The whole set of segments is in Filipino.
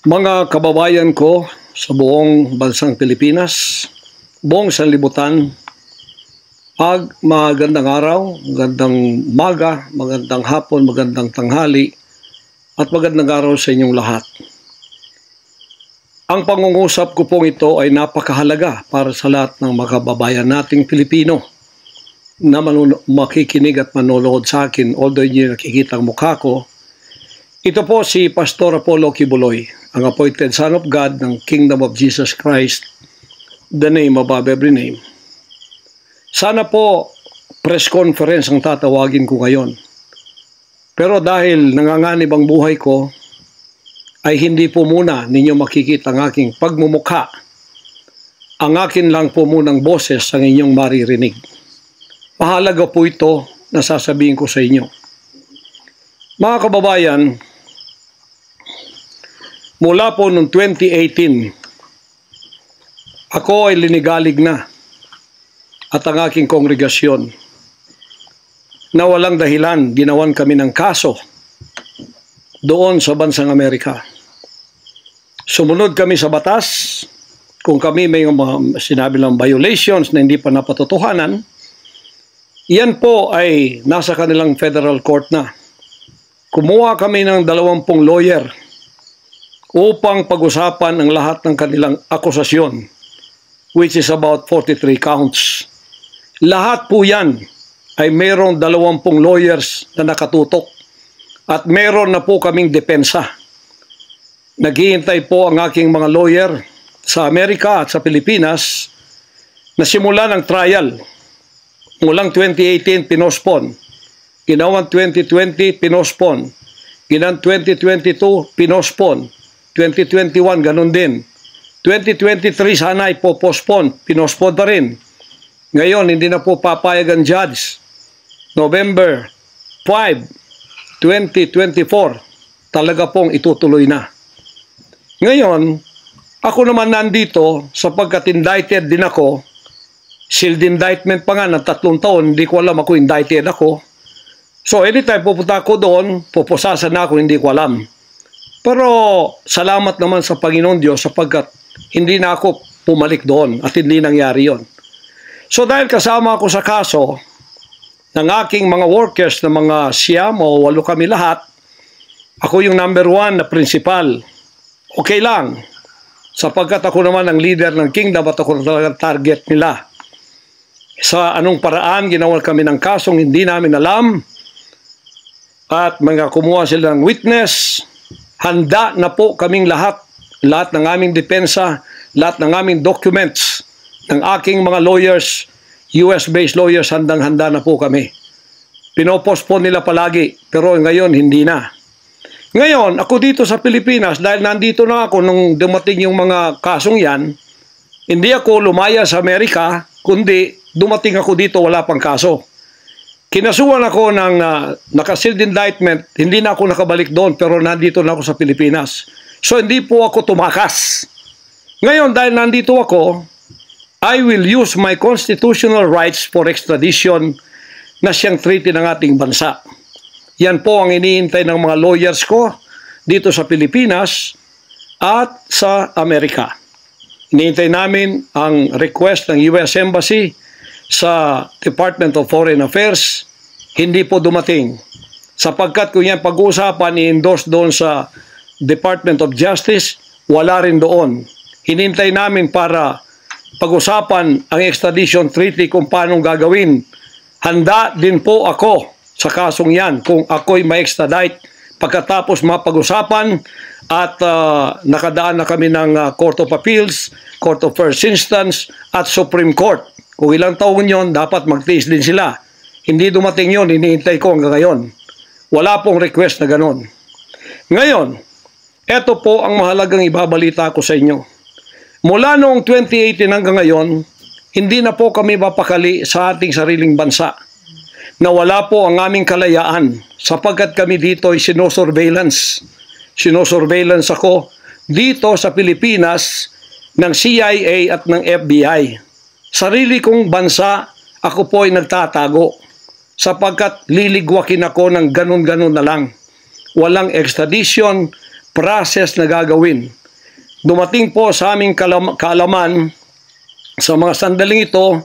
Mga kababayan ko sa buong bansang Pilipinas, buong sanlibutan, magandang araw, magandang maga, magandang hapon, magandang tanghali, at magandang araw sa inyong lahat. Ang pangungusap ko pong ito ay napakahalaga para sa lahat ng mga kababayan nating Pilipino na makikinig at manonood sa akin, although hindi nakikita ang mukha ko. Ito po si Pastor Apollo Kibuloy, ang appointed Son of God ng Kingdom of Jesus Christ, the name above every name. Sana po press conference ang tatawagin ko ngayon. Pero dahil nanganganib ang buhay ko, ay hindi po muna ninyo makikita ang aking pagmumukha. Ang akin lang po munang boses ang inyong maririnig. Mahalaga po ito na sasabihin ko sa inyo. Mga kababayan, mula po noong 2018, ako ay linigalig na at ang aking kongregasyon na walang dahilan ginawan kami ng kaso doon sa bansang Amerika. Sumunod kami sa batas. Kung kami may sinabi lang violations na hindi pa napatotohanan, yan po ay nasa kanilang federal court na. Kumuha kami ng 20 lawyer upang pag-usapan ang lahat ng kanilang akusasyon, which is about 43 counts. Lahat po yan ay mayroong 20 lawyers na nakatutok at meron na po kaming depensa. Naghihintay po ang aking mga lawyer sa Amerika at sa Pilipinas na simula ng trial. Mulang 2018, pinospon. Ginawang 2020, pinospon. Ginawang 2022, pinospon. 2021, ganun din. 2023, sana ay po-postpone. Pinospon pa rin. Ngayon, hindi na po papayag ang judge. November 5, 2024, talaga pong itutuloy na. Ngayon, ako naman nandito sapagkat indicted din ako. Sealed indictment pa nga ng 3 taon, hindi ko alam ako indicted ako. So anytime pupunta ako doon, pupusasan na ako, hindi ko alam. Pero salamat naman sa Panginoon Diyos sapagkat hindi na ako pumalik doon at hindi nangyari yon. So dahil kasama ako sa kaso ng aking mga workers na mga 9 o 8 kami lahat, ako yung number 1 na principal. Okay lang, sapagkat ako naman ang leader ng kingdom at ako talagang target nila. Sa anong paraan ginawa kami ng kasong hindi namin alam at mga kumuha sila ng witness. Handa na po kaming lahat ng aming depensa, lahat ng aming documents ng aking mga lawyers, US-based lawyers, handang-handa na po kami. Pinopospon nila palagi, pero ngayon hindi na. Ngayon, ako dito sa Pilipinas, dahil nandito na ako nung dumating yung mga kasong yan, hindi ako lumaya sa Amerika, kundi dumating ako dito, wala pang kaso. Kinasuhan ako ng naka-sealed indictment, hindi na ako nakabalik doon, pero nandito na ako sa Pilipinas. So hindi po ako tumakas. Ngayon, dahil nandito ako, I will use my constitutional rights for extradition na siyang treaty ng ating bansa. Yan po ang iniintay ng mga lawyers ko dito sa Pilipinas at sa Amerika. Iniintay namin ang request ng US Embassy sa Department of Foreign Affairs. Hindi po dumating. Sapagkat kung yan pag-uusapan, i-endorse doon sa Department of Justice, wala rin doon. Hinintay namin para pag-usapan ang extradition treaty kung paano gagawin. Handa din po ako sa kasong yan kung ako'y ma-extradite pagkatapos mapag-usapan at nakadaan na kami ng Court of Appeals, Court of First Instance at Supreme Court. Kung ilang taon yon, dapat magtiis din sila. Hindi dumating yon, iniintay ko hanggang ngayon. Wala pong request na ganon. Ngayon, eto po ang mahalagang ibabalita ko sa inyo. Mula noong 2018 hanggang ngayon, hindi na po kami mapakali sa ating sariling bansa. Nawala po ang aming kalayaan sapagkat kami dito ay sinosurveillance. Sinosurveillance ako dito sa Pilipinas ng CIA at ng FBI. Sarili kong bansa, ako po ay nagtatago sapagkat liligwakin ako ng ganun-ganun na lang. Walang extradition, process na gagawin. Dumating po sa aming kaalaman sa mga sandaling ito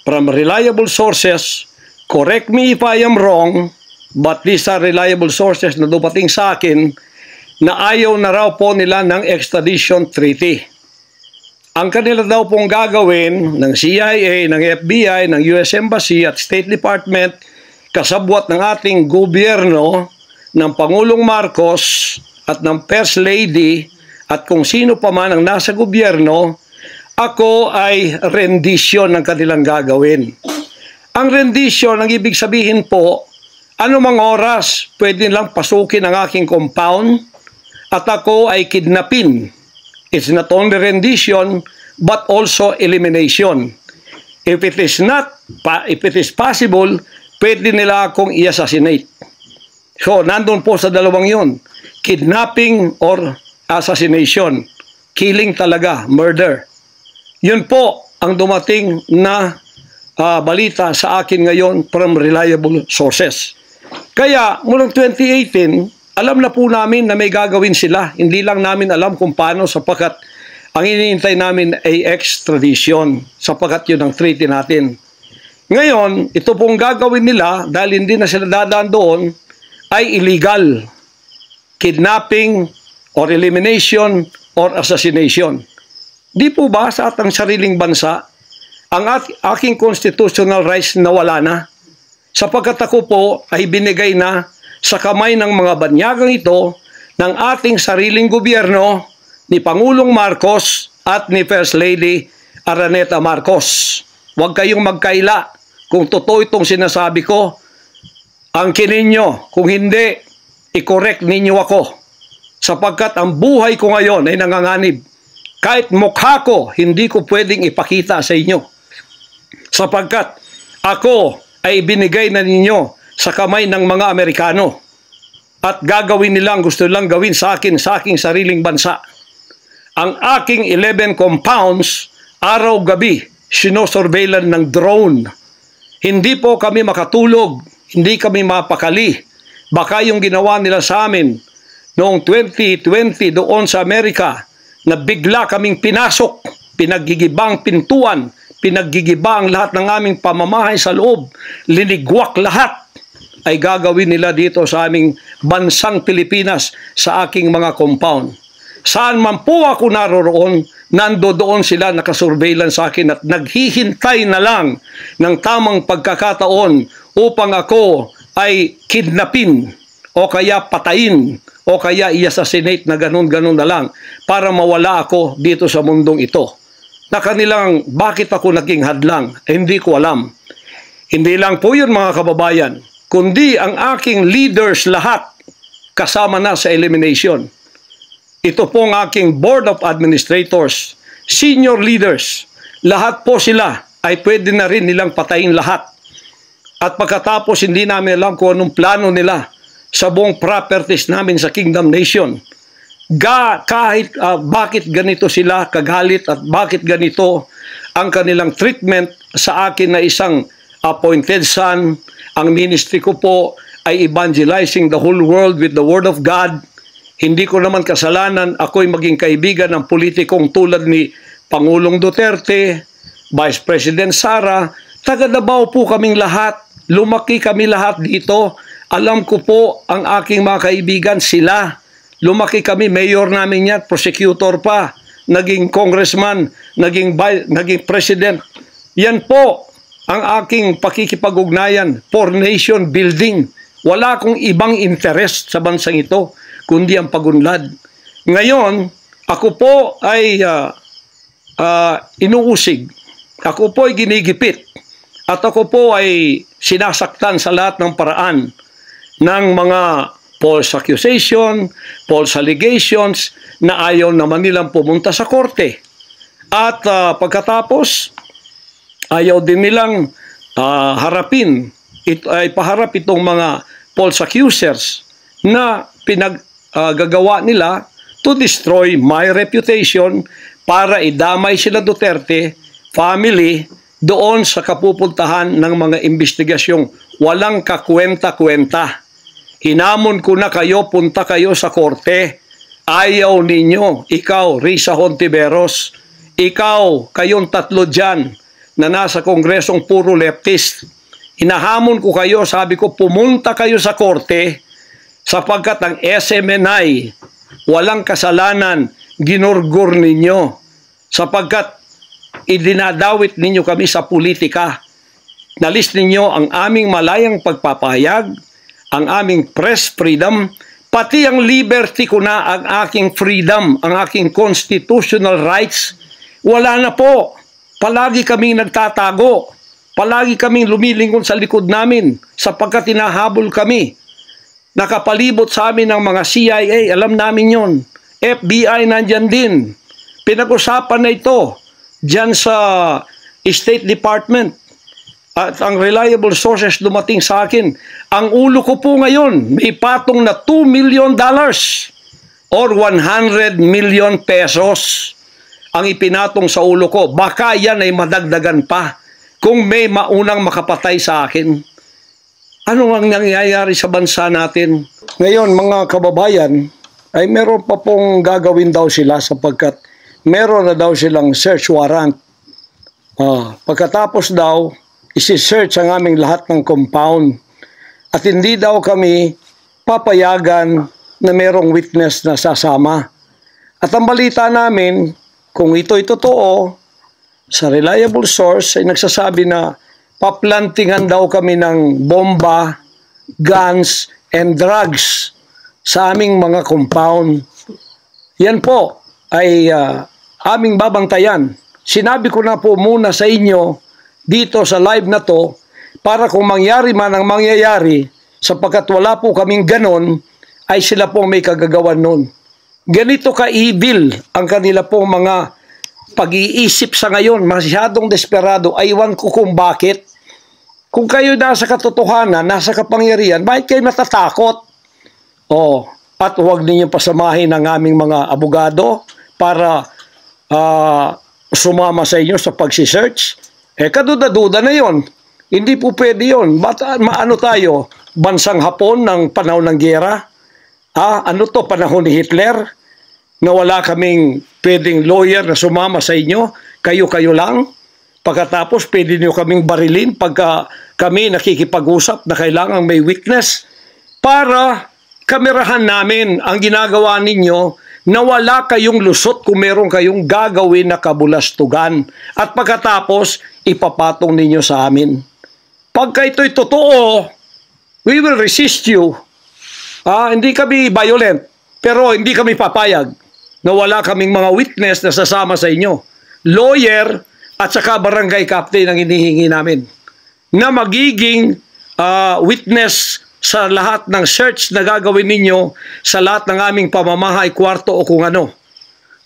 from reliable sources. Correct me if I am wrong, but these are reliable sources na dumating sa akin na ayaw na raw po nila ng extradition treaty. Ang kanila daw pong gagawin ng CIA, ng FBI, ng US Embassy at State Department, kasabwat ng ating gobyerno, ng Pangulong Marcos at ng First Lady at kung sino pa man ang nasa gobyerno, ako ay rendition ng kanilang gagawin. Ang rendition, ang ibig sabihin po, anumang oras pwede lang pasukin ang aking compound at ako ay kidnapin. It's not only rendition but also elimination. If it is possible, pwede nila akong i-assassinate. So, nandun po sa dalawang yun. Kidnapping or assassination. Killing talaga, murder. Yun po ang dumating na balita sa akin ngayon from reliable sources. Kaya, mulang 2018, alam na po namin na may gagawin sila. Hindi lang namin alam kung paano sapagkat ang iniintay namin ay extradition sapagkat yun ang treaty natin. Ngayon, ito pong gagawin nila dahil hindi na sila dadaan doon ay illegal. Kidnapping or elimination or assassination. Di po ba sa atang sariling bansa ang aking constitutional rights nawala na? Sapagkat ako po ay binigay na sa kamay ng mga banyagang ito ng ating sariling gobyerno ni Pangulong Marcos at ni First Lady Araneta Marcos. Huwag kayong magkaila kung totoo itong sinasabi ko. Angkinin nyo. Kung hindi, i-correct ninyo ako. Sapagkat ang buhay ko ngayon ay nanganganib. Kahit mukha ko, hindi ko pwedeng ipakita sa inyo. Sapagkat ako ay binigay na ninyo sa kamay ng mga Amerikano. At gagawin nilang gusto lang gawin sa akin, sa aking sariling bansa. Ang aking 11 compounds, araw-gabi, sinosurveillan ng drone. Hindi po kami makatulog, hindi kami mapakali. Baka yung ginawa nila sa amin noong 2020 doon sa Amerika na bigla kaming pinasok, pinaggigibang pintuan, pinaggigibang lahat ng aming pamamahay sa loob, linigwak lahat, ay gagawin nila dito sa aming bansang Pilipinas sa aking mga compound. Saan man po ako naroroon, nandoon sila nakasurveillance sa akin at naghihintay na lang ng tamang pagkakataon upang ako ay kidnapin o kaya patayin o kaya i-assassinate na ganun-ganun na lang para mawala ako dito sa mundong ito. Na kanilang bakit ako naging hadlang, hindi ko alam. Hindi lang po yun mga kababayan, kundi ang aking leaders lahat kasama na sa elimination. Ito pong aking Board of Administrators, senior leaders, lahat po sila ay pwede na rin nilang patayin lahat. At pagkatapos hindi namin alam kung anong plano nila sa buong properties namin sa Kingdom Nation. Kahit bakit ganito sila kagalit at bakit ganito ang kanilang treatment sa akin na isang appointed son. Ang ministry ko po ay evangelizing the whole world with the Word of God. Hindi ko naman kasalanan ako'y maging kaibigan ng politikong tulad ni Pangulong Duterte, Vice President Sara. Taga Davao po kaming lahat. Lumaki kami lahat dito. Alam ko po ang aking mga kaibigan, sila. Lumaki kami, mayor namin yan, prosecutor pa, naging congressman, naging president. Yan po ang aking pakikipag-ugnayan for nation building. Wala akong ibang interest sa bansang ito, kundi ang pagunlad. Ngayon, ako po ay inuusig. Ako po ay ginigipit. At ako po ay sinasaktan sa lahat ng paraan ng mga false accusation, false allegations na ayaw naman nilang pumunta sa korte. At pagkatapos, ayaw din nilang harapin, ipaharap itong mga false accusers na pinaggagawa nila to destroy my reputation para idamay sila Duterte family doon sa kapupuntahan ng mga investigasyong walang kakwenta-kwenta. Hinamon ko na kayo, punta kayo sa korte Ayaw ninyo, ikaw, Risa Hontiveros, ikaw, kayong tatlo dyan na nasa kongresong puro leftist. Hinahamon ko kayo, sabi ko, pumunta kayo sa korte sapagkat ang SMNI, walang kasalanan, ginurgur ninyo sapagkat idinadawit ninyo kami sa politika. Nalis ninyo ang aming malayang pagpapahayag, ang aming press freedom, pati ang liberty ko na, ang aking freedom, ang aking constitutional rights. Wala na po. Palagi kaming nagtatago. Palagi kaming lumilingon sa likod namin sapagkat hinahabol kami. Nakapalibot sa amin ng mga CIA, alam namin yon. FBI nandyan din. Pinag-usapan na ito dyan sa State Department. At ang reliable sources dumating sa akin. Ang ulo ko po ngayon, may patong na $2 million or 100 million pesos ang ipinatong sa ulo ko. Baka yan ay madagdagan pa kung may maunang makapatay sa akin. Ano ang nangyayari sa bansa natin? Ngayon, mga kababayan, ay meron pa pong gagawin daw sila sapagkat meron na daw silang search warrant. Pagkatapos daw, isi-search ang aming lahat ng compound at hindi daw kami papayagan na merong witness na sasama. At ang balita namin, kung ito'y totoo, sa reliable source ay nagsasabi na paplantingan daw kami ng bomba, guns, and drugs sa aming mga compound. Yan po ay aming babantayan. Sinabi ko na po muna sa inyo dito sa live na to para kung mangyari man ang mangyayari sapagkat wala po kaming ganon ay sila po may kagagawan nun. Ganito ka-evil ang kanila pong mga pag-iisip sa ngayon, masyadong desperado. Aywan ko kung bakit. Kung kayo nasa katotohanan, nasa kapangyarihan, bakit kayo natatakot? At huwag ninyo pasamahin ang aming mga abogado para sumama sa inyo sa pagsisearch. Kaduda-duda na yon. Hindi po pwede yun. Maano tayo? Bansang Hapon ng panahon ng giyera? Ano to? Panahon ni Hitler? Na wala kaming pwedeng lawyer na sumama sa inyo? Kayo-kayo lang? Pagkatapos, pwede nyo kaming barilin pagka kami nakikipag-usap na kailangang may witness para kamerahan namin ang ginagawa ninyo na wala kayong lusot kung meron kayong gagawin na kabulastugan. At pagkatapos, ipapatong ninyo sa amin. Pagka ito'y totoo, we will resist you. Hindi kami violent, pero hindi kami papayag na wala kaming mga witness na sasama sa inyo. Lawyer at saka barangay captain ang hinihingi namin na magiging witness sa lahat ng search na gagawin ninyo sa lahat ng aming pamamahay, kwarto o kung ano.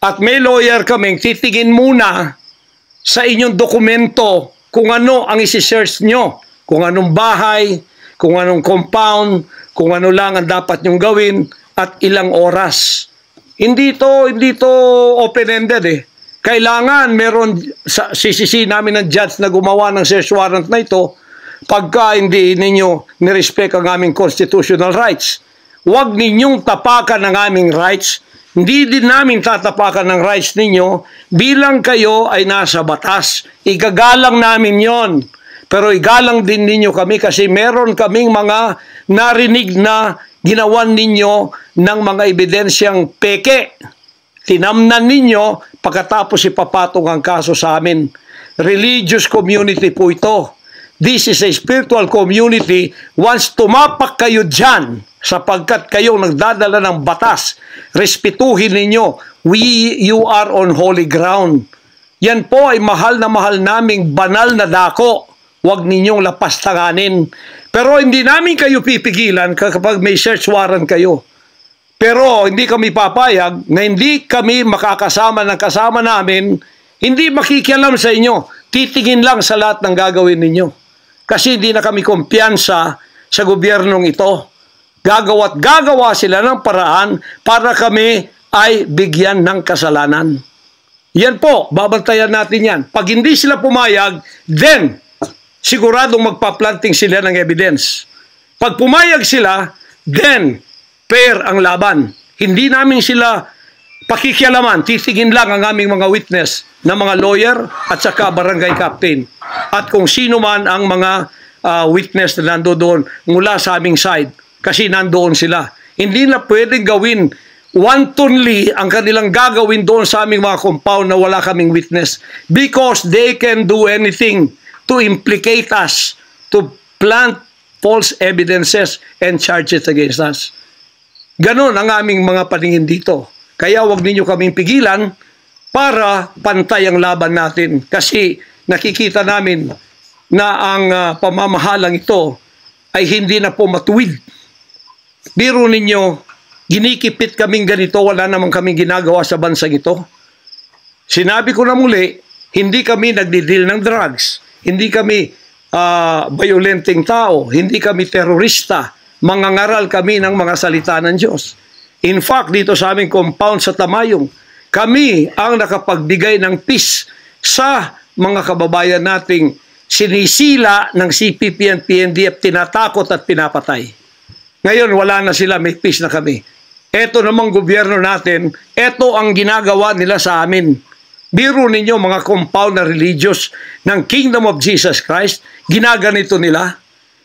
At may lawyer kaming titingin muna sa inyong dokumento kung ano ang isi-search nyo, kung anong bahay, kung anong compound, kung ano lang ang dapat nyong gawin at ilang oras. Hindi to open-ended eh. Kailangan meron sisisi namin ng judge na gumawa ng search warrant na ito pagka hindi ninyo nirespect ang aming constitutional rights. Huwag ninyong tapakan ang aming rights. Hindi din namin tatapakan ng rights ninyo bilang kayo ay nasa batas. Igagalang namin yon. Pero igalang din ninyo kami kasi meron kaming mga narinig na ginawan ninyo ng mga ebidensyang peke. Tinamnan ninyo pagkatapos ipapatong ang kaso sa amin. Religious community po ito. This is a spiritual community. Once tumapak kayo dyan, sapagkat kayong nagdadala ng batas, respetuhin ninyo. You are on holy ground. Yan po ay mahal na mahal naming banal na dako. Huwag ninyong lapastanganin. Pero hindi namin kayo pipigilan kapag may search warrant kayo. Pero hindi kami papayag na hindi kami makakasama ng kasama namin, hindi makikialam sa inyo. Titingin lang sa lahat ng gagawin ninyo. Kasi hindi na kami kumpiyansa sa gobyernong ito. Gagawa sila ng paraan para kami ay bigyan ng kasalanan. Yan po, babantayan natin yan. Pag hindi sila pumayag, then siguradong magpa-planting sila ng evidence. Pag pumayag sila, then fair ang laban. Hindi namin sila pakikialaman, titingin lang ang aming mga witness na mga lawyer at saka barangay captain. At kung sino man ang mga witness na nandoon mula sa aming side, kasi nandoon sila. Hindi na pwedeng gawin wantonly ang kanilang gagawin doon sa aming mga compound na wala kaming witness, because they can do anything to implicate us, to plant false evidences and charges against us. Ganon ang aming mga paningin dito. Kaya wag ninyo kaming pigilan para pantay ang laban natin, kasi nakikita namin na ang pamamahalang ito ay hindi na po matuwid. Biro ninyo, ginikipit kaming ganito, wala namang kaming ginagawa sa bansang ito. Sinabi ko na muli, hindi kami nagdi-deal ng drugs, hindi kami violenting tao, hindi kami terorista, mangangaral kami ng mga salita ng Diyos. In fact, dito sa aming compound sa Tamayong, kami ang nakapagbigay ng peace sa mga kababayan nating sinisila ng CPP and PNDF, tinatakot at pinapatay. Ngayon, wala na sila, may peace na kami. Ito namang gobyerno natin, ito ang ginagawa nila sa amin. Biro ninyo mga compound na religious ng Kingdom of Jesus Christ, ginaganito nila.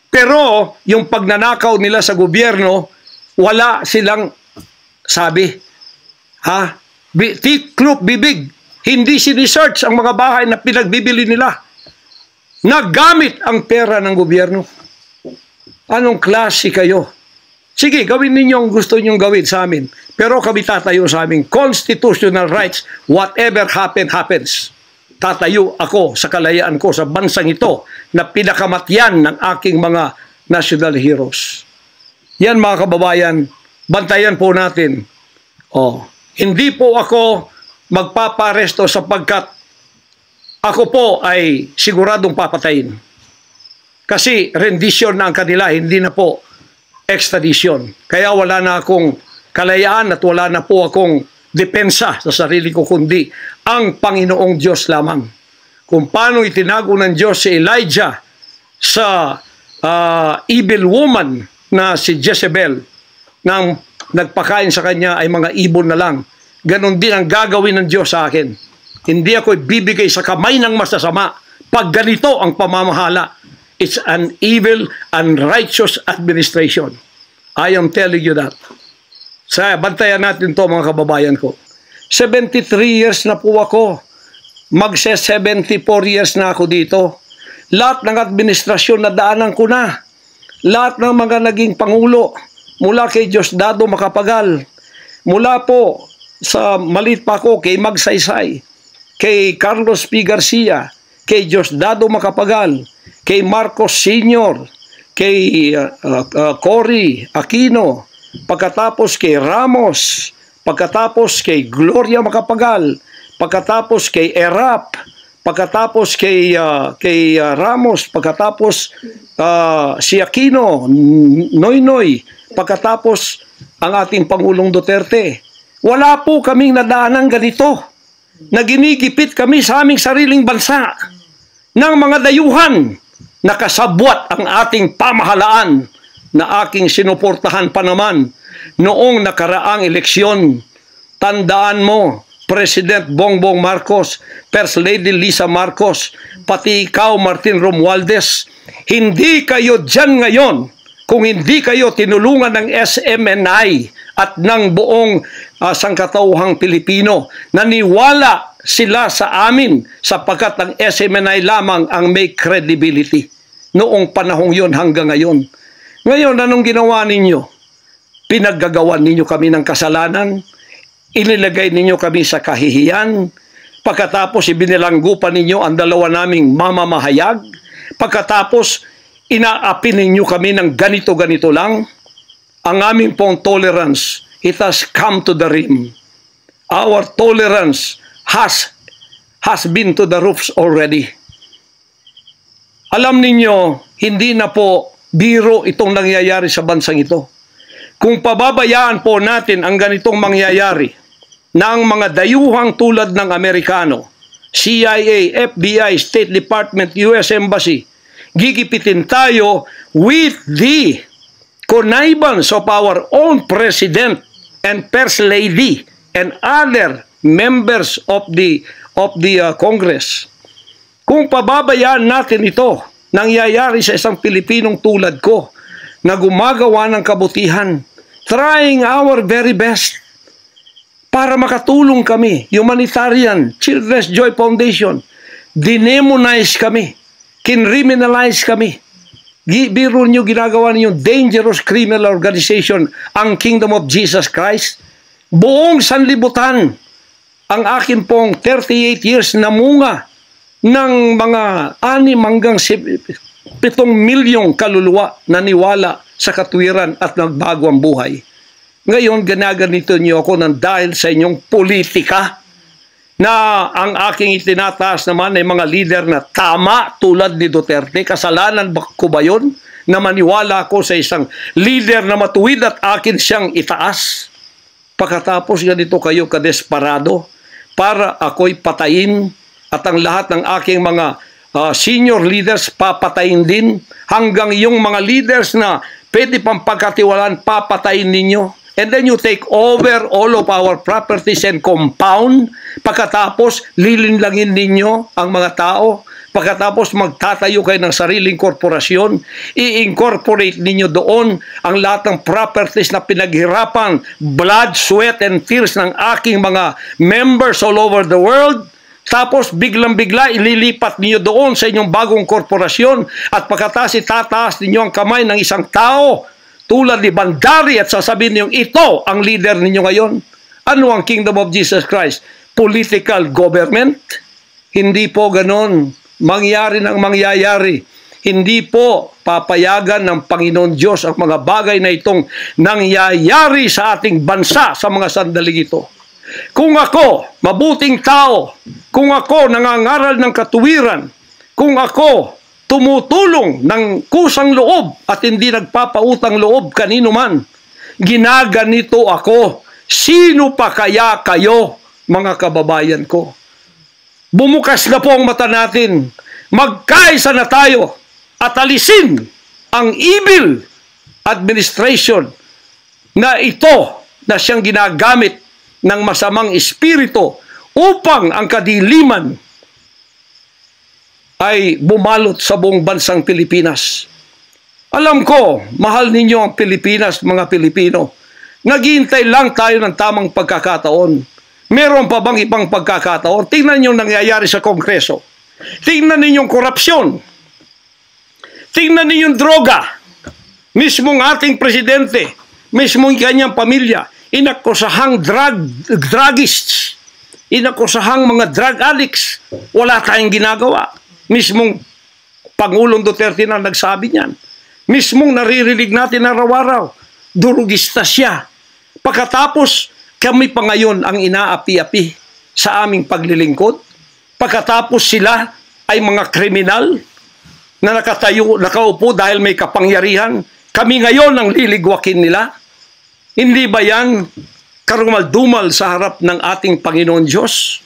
Pero yung pagnanakaw nila sa gobyerno, wala silang sabi. Tiklop bibig. Hindi sinisearch ang mga bahay na pinagbibili nila. Nagamit ang pera ng gobyerno. Anong klase kayo? Sige, gawin ninyo ang gusto ninyong gawin sa amin. Pero kami tatayo sa aming constitutional rights. Whatever happens. Tatayo ako sa kalayaan ko sa bansang ito na pinakamatyan ng aking mga national heroes. Yan mga kababayan, bantayan po natin. Hindi po ako magpaparesto sapagkat ako po ay siguradong papatayin. Kasi rendition na ang kanila, hindi na po extradition. Kaya wala na akong kalayaan at wala na po akong depensa sa sarili ko, kundi ang Panginoong Diyos lamang. Kung paano itinago ng Diyos si Elijah sa evil woman na si Jezebel, nang nagpakain sa kanya ay mga ibon na lang. Ganon din ang gagawin ng Diyos sa akin. Hindi ako ibibigay sa kamay ng masasama pag ganito ang pamamahala. It's an evil, unrighteous administration. I am telling you that. Bantayan natin to mga kababayan ko. 73 years na po ako. Magse-74 years na ako dito. Lahat ng administrasyon na daanan ko na. Lahat ng mga naging pangulo. Mula kay Diosdado Macapagal. Mula po sa malit pa ako kay Magsaysay. Kay Carlos P. Garcia. Kay Diosdado Macapagal. Kay Marcos Sr., kay Cory Aquino, pagkatapos kay Ramos, pagkatapos kay Gloria Macapagal, pagkatapos kay Erap, pagkatapos kay Ramos, pagkatapos si Aquino, Noynoy, pagkatapos ang ating Pangulong Duterte. Wala po kaming nadaanan ganito. Naginigipit kami sa aming sariling bansa ng mga dayuhan. Nakasabwat ang ating pamahalaan na aking sinuportahan pa naman noong nakaraang eleksyon. Tandaan mo, President Bongbong Marcos, First Lady Lisa Marcos, pati ikaw Martin Romualdez, hindi kayo dyan ngayon kung hindi kayo tinulungan ng SMNI at ng buong sangkatauhang Pilipino. Naniwala sila sa amin sapagkat ang SMNI lamang ang may credibility noong panahong yon hanggang ngayon. Ngayon, anong ginawa ninyo? Pinaggagawan ninyo kami ng kasalanan, inilagay ninyo kami sa kahihiyan, pagkatapos ibinilanggo pa ninyo ang dalawa naming mamamahayag, pagkatapos inaapi ninyo kami ng ganito-ganito lang. Ang aming pong tolerance, it has come to the rim. Our tolerance has been to the roofs already. Alam ninyo, hindi na po biro itong nangyayari sa bansang ito. Kung pababayaan po natin ang ganitong mangyayari ng mga dayuhang tulad ng Amerikano, CIA, FBI, State Department, US Embassy, gigipitin tayo with the connivance of our own President and First Lady and other members of the Congress. Kung pababayaan natin ito, nangyayari sa isang Pilipinong tulad ko na gumagawa ng kabutihan, trying our very best para makatulong kami, humanitarian, Children's Joy Foundation, dinemonize kami, kinriminalize kami. Biro nyo, ginagawa ninyo dangerous criminal organization ang Kingdom of Jesus Christ. Buong sanlibutan, ang akin pong 38 years na munga ng mga 6 hanggang 7 milyong kaluluwa na niwala sa katwiran at nagbago ang buhay. Ngayon, ginaganito niyo ako ng dahil sa inyong politika na ang aking itinataas naman ay mga leader na tama tulad ni Duterte. Kasalanan ko ba yun na maniwala ako sa isang leader na matuwid at akin siyang itaas? Pagkatapos ganito kayo kadesperado para ako'y patayin at ang lahat ng aking mga senior leaders papatayin din, hanggang yung mga leaders na pwede pang pagkatiwalaan papatayin ninyo. And then you take over all of our properties and compound. Pagkatapos, lilinlangin ninyo ang mga tao. Pagkatapos, magtatayo kayo ng sariling korporasyon. I-incorporate ninyo doon ang lahat ng properties na pinaghirapan, blood, sweat, and tears ng aking mga members all over the world. Tapos, biglang-bigla, ililipat ninyo doon sa inyong bagong korporasyon. At pagkatapos, itataas ninyo ang kamay ng isang tao tulad ni Bandari at sasabihin niyo, ito ang leader ninyo ngayon. Ano ang Kingdom of Jesus Christ? Political government? Hindi po ganon. Mangyari ng mangyayari. Hindi po papayagan ng Panginoon Diyos ang mga bagay na itong nangyayari sa ating bansa sa mga sandaling ito. Kung ako, mabuting tao, kung ako nangangaral ng katuwiran, kung ako tumutulong ng kusang loob at hindi nagpapautang loob kanino man, ginaganito ako, sino pa kaya kayo, mga kababayan ko? Bumukas na po ang mata natin, magkaisa na tayo at alisin ang evil administration na ito na siyang ginagamit ng masamang espiritu upang ang kadiliman ay bumalot sa buong bansang Pilipinas. Alam ko, mahal ninyo ang Pilipinas, mga Pilipino. Naghihintay lang tayo ng tamang pagkakataon. Meron pa bang ibang pagkakataon? Tingnan niyo nangyayari sa Kongreso. Tingnan niyo yung korupsyon. Tingnan niyo yung droga. Mismong ating presidente, mismong kanyang pamilya, inakusahang druggists, inakusahang mga drug addicts. Wala tayong ginagawa. Mismong Pangulong Duterte na nagsabi niyan. Mismong naririnig natin araw-araw, durugista siya. Pagkatapos, kami pa ngayon ang inaapi-api sa aming paglilingkod. Pagkatapos sila ay mga kriminal na nakaupo dahil may kapangyarihan. Kami ngayon ang liligwakin nila. Hindi ba yan karumal-dumal sa harap ng ating Panginoon Diyos?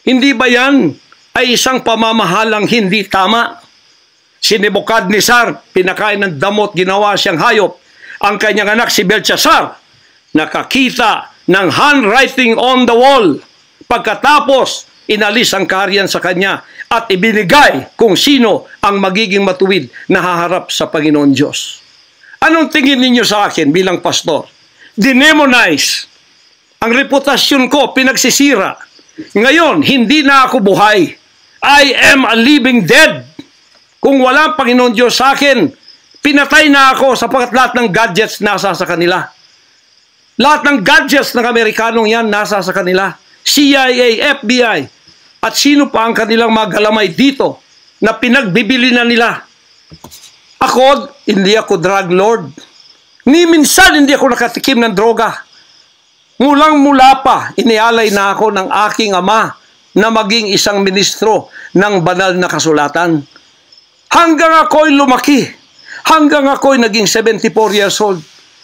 Hindi ba yan ay isang pamamahalang hindi tama? Si Nebukadnezar, pinakain ng damot, ginawa siyang hayop. Ang kanyang anak si Belshazzar, nakakita ng handwriting on the wall. Pagkatapos, inalis ang kaharian sa kanya at ibinigay kung sino ang magiging matuwid na haharap sa Panginoon Diyos. Anong tingin ninyo sa akin bilang pastor? Dinemonize. Ang reputasyon ko, pinagsisira. Ngayon, hindi na ako buhay. I am a living dead. Kung walang Panginoon Diyos sa akin, pinatay na ako sapagkat lahat ng gadgets nasa sa kanila. Lahat ng gadgets ng Amerikanong yan nasa sa kanila. CIA, FBI, at sino pa ang kanilang magalamay dito na pinagbibili na nila. Ako, hindi ako drug lord. Ni minsan hindi ako nakatikim ng droga. Mulang-mula pa, inialay na ako ng aking ama na maging isang ministro ng banal na kasulatan. Hanggang ako'y lumaki, hanggang ako'y naging 74 years old,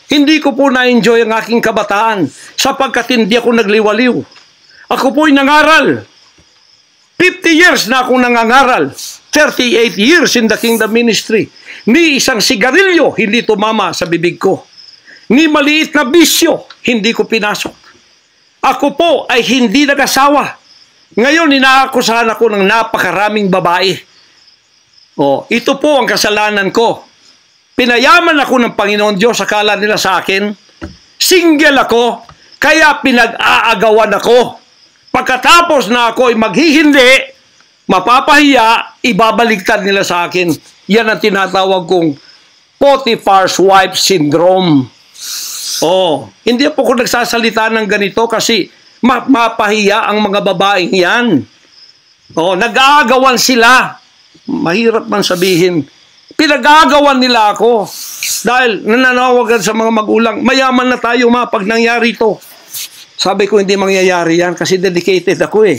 hindi ko po na-enjoy ang aking kabataan sapagkat hindi ako nagliwaliw. Ako po'y nangaral. 50 years na akong nangangaral. 38 years in the kingdom ministry. Ni isang sigarilyo hindi tumama sa bibig ko. Ni maliit na bisyo hindi ko pinasok. Ako po ay hindi nag-asawa. Ngayon, inaakusahan ako ng napakaraming babae. Ito po ang kasalanan ko. Pinayaman ako ng Panginoon Diyos, akala nila sa akin. Single ako, kaya pinag-aagawan ako. Pagkatapos na ako ay maghihindi, mapapahiya, ibabaligtad nila sa akin. Yan ang tinatawag kong Potiphar's wife syndrome. Hindi po ako nagsasalita ng ganito kasi mapahiya ang mga babaeng yan. Nag-aagawan sila. Mahirap man sabihin. Pinag-aagawan nila ako. Dahil nananawagan sa mga magulang, mayaman na tayo pag nangyari ito. Sabi ko, hindi mangyayari yan kasi dedicated ako eh.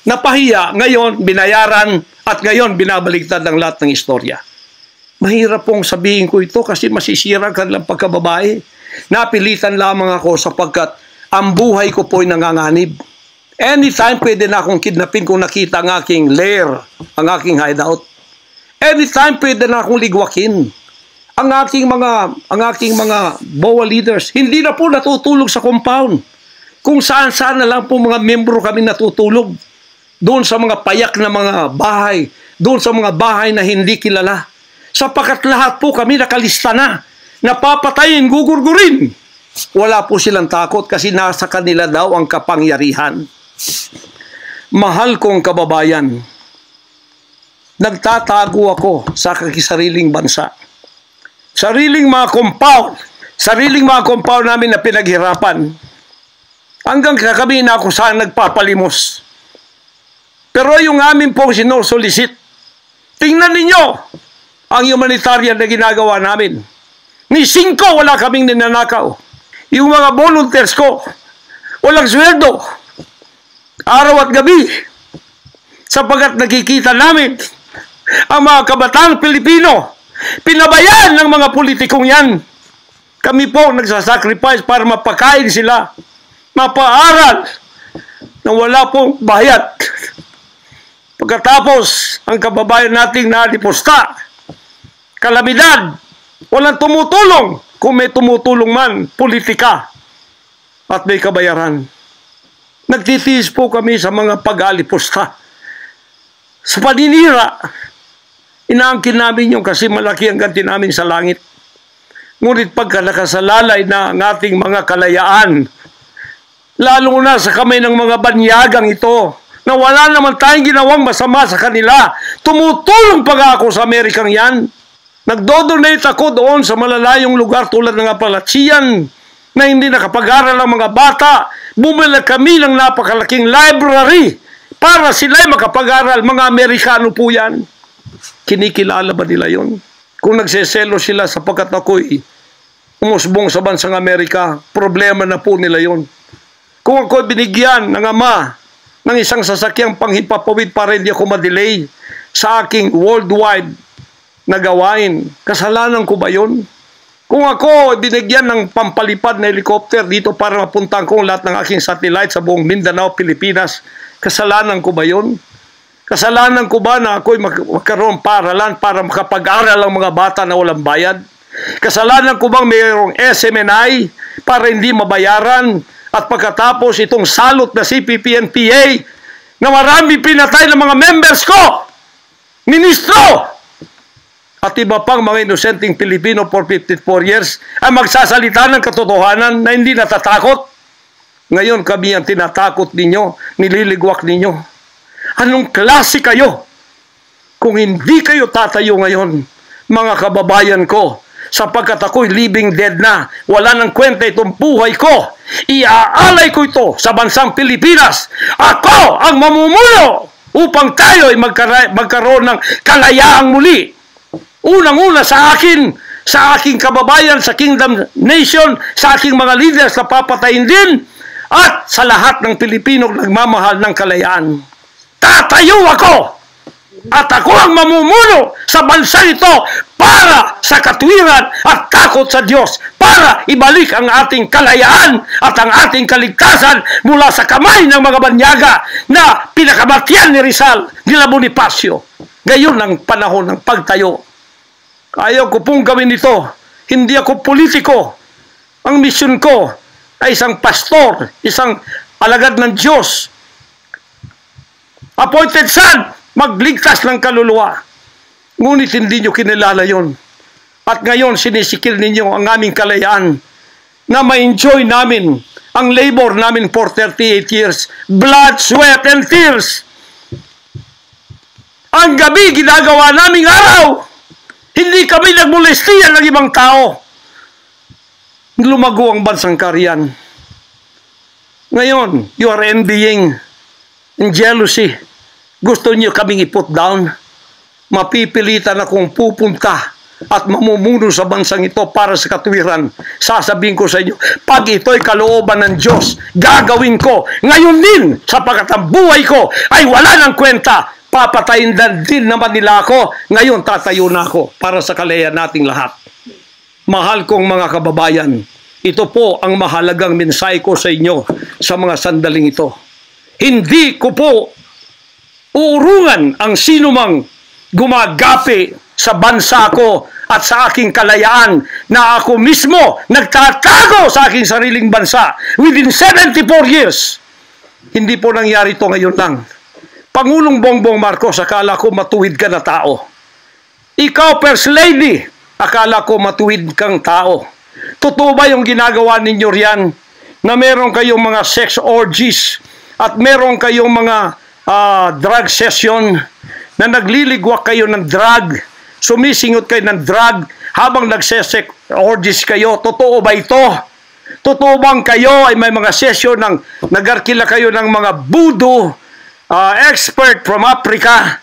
Napahiya, ngayon binayaran at ngayon binabaligtad ang lahat ng istorya. Mahirap pong sabihin ko ito kasi masisira ka lang pagkababae. Napilitan lamang ako sapagkat ang buhay ko po ay nanganganib. Anytime pwede na akong kidnapin kung nakita ang aking lair, ang aking hideout. Anytime pwede na akong ligwakin. Ang aking mga BOA leaders, hindi na po natutulog sa compound. Kung saan-saan na lang po mga membro kami natutulog. Doon sa mga payak na mga bahay, doon sa mga bahay na hindi kilala. Sapagkat lahat po kami nakalista na. Napapatayin, gugurgurin. Wala po silang takot kasi nasa kanila daw ang kapangyarihan. Mahal kong kababayan, nagtatago ako sa kakisariling bansa. Sariling mga compound namin na pinaghirapan. Hanggang kami na ako saan nagpapalimos. Pero yung amin pong sinusulisit, tingnan ninyo ang humanitarian na ginagawa namin. Ni 5 wala kaming ninanakaw. Yung mga volunteers ko, walang sweldo. Araw at gabi. Sapagat nakikita namin ang mga kabataang Pilipino, pinabayaan ng mga politikong yan. Kami po nagsasacrifice para mapakain sila, mapaaral na wala pong bayad. Pagkatapos, ang kababayan nating nalipusta, kalamidad, walang tumutulong. Kung may tumutulong man, politika at may kabayaran. Nagtitiis po kami sa mga pag-alipusta. Sa paninira, inaangkin namin yung kasi malaki ang ganti namin sa langit. Ngunit pagka nakasalalay na ang ating mga kalayaan, lalo na sa kamay ng mga banyagang ito, na wala naman tayong ginawang masama sa kanila, tumutulong pa ako sa Amerikang yan. Nagdodonate ako doon sa malalayong lugar tulad ng Apalachian na hindi nakapag-aral ang mga bata. Bumili kami ng napakalaking library para sila'y makapag-aral. Mga Amerikano po yan. Kinikilala ba nila yon? Kung nagseselo sila sapagkat ako'y umusbong sa bansang Amerika, problema na po nila yon. Kung ako'y binigyan ng ama ng isang sasakyang panghimpapawid para hindi ako madelay sa aking worldwide na gawain, kasalanan ko ba yun? Kung ako binigyan ng pampalipad na helicopter dito para mapuntahan ko lahat ng aking satellite sa buong Mindanao, Pilipinas, kasalanan ko ba yun? Kasalanan ko ba na ako'y magkaroon paralan para makapag-aral ang mga bata na walang bayad? Kasalanan ko bang mayroong SMNI para hindi mabayaran? At pagkatapos itong salot na CPP-NPA na marami pinatay ng mga members ko, ministro, at iba pang mga inosenteng Pilipino for 54 years ay magsasalita ng katotohanan na hindi natatakot. Ngayon kami ang tinatakot ninyo, nililigwak ninyo. Anong klase kayo? Kung hindi kayo tatayo ngayon, mga kababayan ko, sapagkat ako'y living dead na, wala nang kwenta itong buhay ko, iaalay ko ito sa bansang Pilipinas. Ako ang mamumuno upang tayo ay magkaroon ng kalayaang muli. Unang-una sa akin, sa aking kababayan, sa Kingdom Nation, sa aking mga leaders na papatayin din, at sa lahat ng Pilipino nagmamahal ng kalayaan. Tatayo ako! At ako ang mamumuno sa bansa ito para sa katwiran at takot sa Diyos, para ibalik ang ating kalayaan at ang ating kaligtasan mula sa kamay ng mga banyaga na pinakamatyan ni Rizal, nila Bonifacio. Ngayon ang panahon ng pagtayo. Ayaw ko pong gawin ito. Hindi ako politiko. Ang misyon ko ay isang pastor, isang alagad ng Diyos. Appointed son, magligtas ng kaluluwa. Ngunit hindi nyo kinilala yon. At ngayon, sinisikil ninyo ang aming kalayaan na ma-enjoy namin ang labor namin for 38 years. Blood, sweat, and tears. Ang gabi, ginagawa naming araw. Hindi kami nagmolestiyan ng ibang tao. Lumago ang bansang Korean. Ngayon, you are envying and jealousy. Gusto niyo kaming i-put down. Mapipilitan akong pupunta at mamumuno sa bansang ito para sa katuwiran. Sasabihin ko sa inyo, pag ito'y kalooban ng Diyos, gagawin ko. Ngayon din, sapagkat ang buhay ko ay wala ng kwenta. Papatayin din naman nila ako. Ngayon, tatayo na ako para sa kalayan nating lahat. Mahal kong mga kababayan, ito po ang mahalagang mensahe ko sa inyo sa mga sandaling ito. Hindi ko po uurungan ang sinumang gumagapi sa bansa ko at sa aking kalayaan na ako mismo nagtatago sa aking sariling bansa within 74 years. Hindi po nangyari ito ngayon lang. Pangulong Bongbong Marcos, akala ko matuwid ka na tao. Ikaw, First Lady, akala ko matuwid kang tao. Totoo ba yung ginagawa ninyo riyan na meron kayong mga sex orgies at meron kayong mga drug session na nagliligwak kayo ng drug, sumisingot kayo ng drug habang nagsesex orgies kayo? Totoo ba ito? Totoo bang kayo ay may mga session ng nagarkila kayo ng mga voodoo expert from Africa,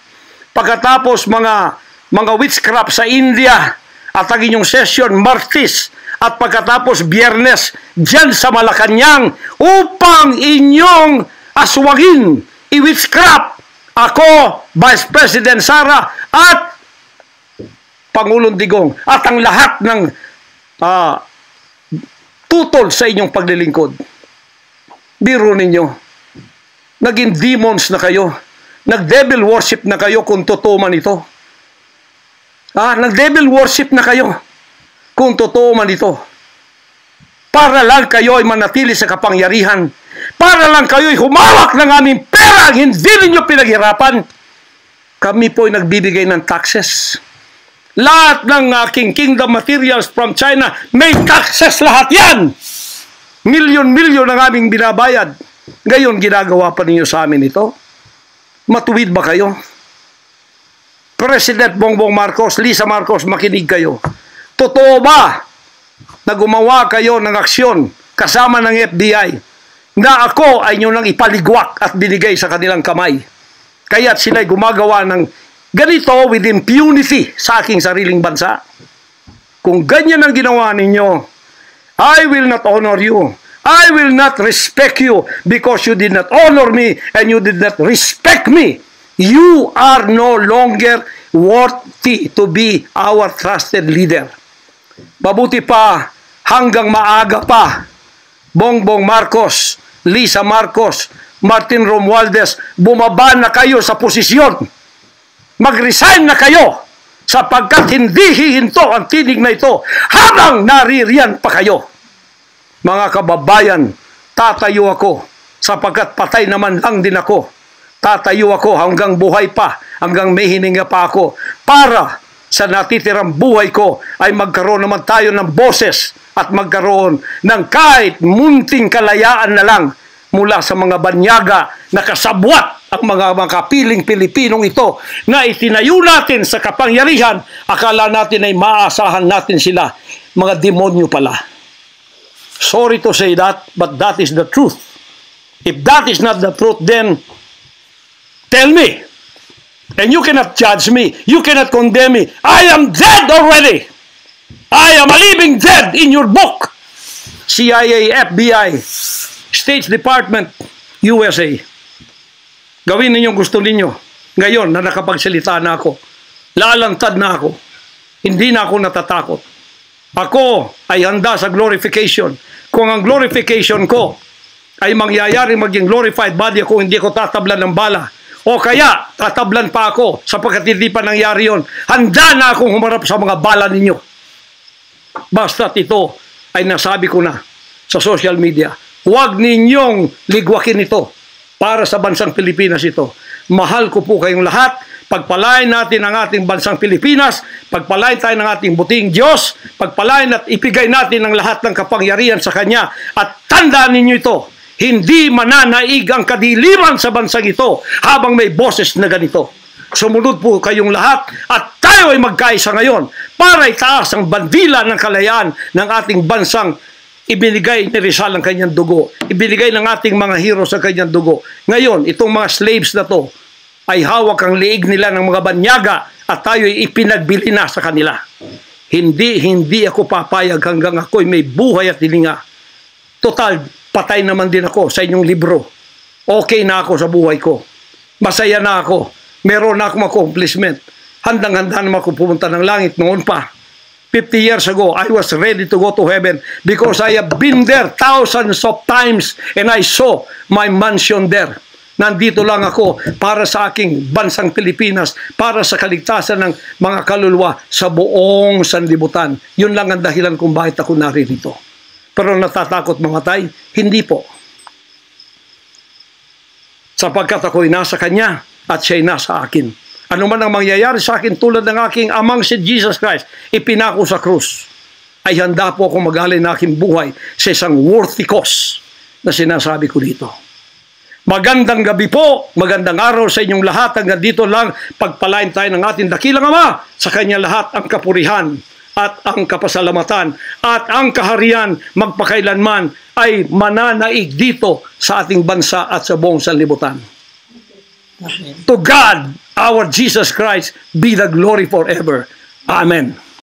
pagkatapos mga witchcraft sa India, at ang inyong session Martes, at pagkatapos Biyernes dyan sa Malacanang upang inyong aswagin, i-witchcraft ako, Vice President Sara, at Pangulong Digong, at ang lahat ng tutol sa inyong paglilingkod. Biro ninyo, naging demons na kayo, nag-devil worship na kayo kung totoo man ito. Nag-devil worship na kayo kung totoo man ito. Para lang kayo ay manatili sa kapangyarihan. Para lang kayo ay humawak ng aming pera, hindi ninyo pinaghirapan. Kami po ay nagbibigay ng taxes. Lahat ng aking kingdom materials from China, may taxes lahat yan. Milyon-milyon ang aming binabayad. Ngayon, ginagawa pa ninyo sa amin ito? Matuwid ba kayo? President Bongbong Marcos, Lisa Marcos, makinig kayo. Totoo ba na gumawa kayo ng aksyon kasama ng FBI na ako ay nyo nang ipaligwak at binigay sa kanilang kamay? Kaya't sila'y gumagawa ng ganito with impunity sa aking sariling bansa. Kung ganyan ang ginawa ninyo, I will not honor you. I will not respect you because you did not honor me and you did not respect me. You are no longer worthy to be our trusted leader. Mabuti pa, hanggang maaga pa, Bongbong Marcos, Lisa Marcos, Martin Romualdez, bumaba na kayo sa posisyon. Mag-resign na kayo sapagkat hindi hihinto ang tinig na ito habang naririyan pa kayo. Mga kababayan, tatayo ako sapagkat patay naman lang din ako. Tatayo ako hanggang buhay pa, hanggang may hininga pa ako para sa natitirang buhay ko ay magkaroon naman tayo ng boses at magkaroon ng kahit munting kalayaan na lang mula sa mga banyaga na kasabwat ang mga makapiling Pilipinong ito na itinayo natin sa kapangyarihan. Akala natin ay maaasahan natin sila. Mga demonyo pala. Sorry to say that, but that is the truth. If that is not the truth, then tell me. And you cannot judge me. You cannot condemn me. I am dead already. I am a living dead in your book. CIA, FBI, State Department, USA. Gawin ninyong gusto ninyo. Ngayon na nakapagsalita na ako, lalantad na ako. Hindi na ako natatakot. Ako ay handa sa glorification. Kung ang glorification ko ay mangyayari maging glorified body ako, hindi ko tatablan ng bala. O kaya, tatablan pa ako sapagkat hindi pa nangyari yon. Handa na akong humarap sa mga bala ninyo. Basta't ito ay nasabi ko na. sa social media. Huwag ninyong ligwakin ito para sa bansang Pilipinas ito. Mahal ko po kayong lahat. Pagpalain natin ang ating bansang Pilipinas, pagpalain tayo ng ating buting Diyos, pagpalain at ipigay natin ang lahat ng kapangyarihan sa Kanya. At tandaan ninyo ito, hindi mananaig ang kadiliman sa bansang ito habang may boses na ganito. Sumunod po kayong lahat at tayo ay magkaisa ngayon para itaas ang bandila ng kalayaan ng ating bansang ibinigay ni Rizal ang kanyang dugo. Ibinigay ng ating mga heroes ang kanyang dugo. Ngayon, itong mga slaves na to ay hawak ang liig nila ng mga banyaga at tayo'y ipinagbili na sa kanila. Hindi ako papayag hanggang ako'y may buhay at hilinga. Total, patay naman din ako sa inyong libro. Okay na ako sa buhay ko. Masaya na ako. Meron na akong accomplishment. Handang-handa naman ako pumunta ng langit noon pa. 50 years ago, I was ready to go to heaven because I have been there thousands of times and I saw my mansion there. Nandito lang ako para sa aking bansang Pilipinas, para sa kaligtasan ng mga kaluluwa sa buong sanlibutan. Yun lang ang dahilan kung bakit ako naririto. Pero natatakot mamatay? Hindi po. Sapagkat ako'y nasa Kanya at siya'y nasa akin. Ano man ang mangyayari sa akin tulad ng aking amang si Jesus Christ, ipinako sa krus, ay handa po ako mag-alay ng aking buhay sa isang worthy cause na sinasabi ko dito. Magandang gabi po, magandang araw sa inyong lahat. Hanggang dito lang, pagpalain tayo ng ating dakilang Ama. Sa Kanya lahat ang kapurihan at ang kapasalamatan at ang kaharian magpakailanman ay mananaig dito sa ating bansa at sa buong sanlibutan. To God, our Jesus Christ, be the glory forever. Amen.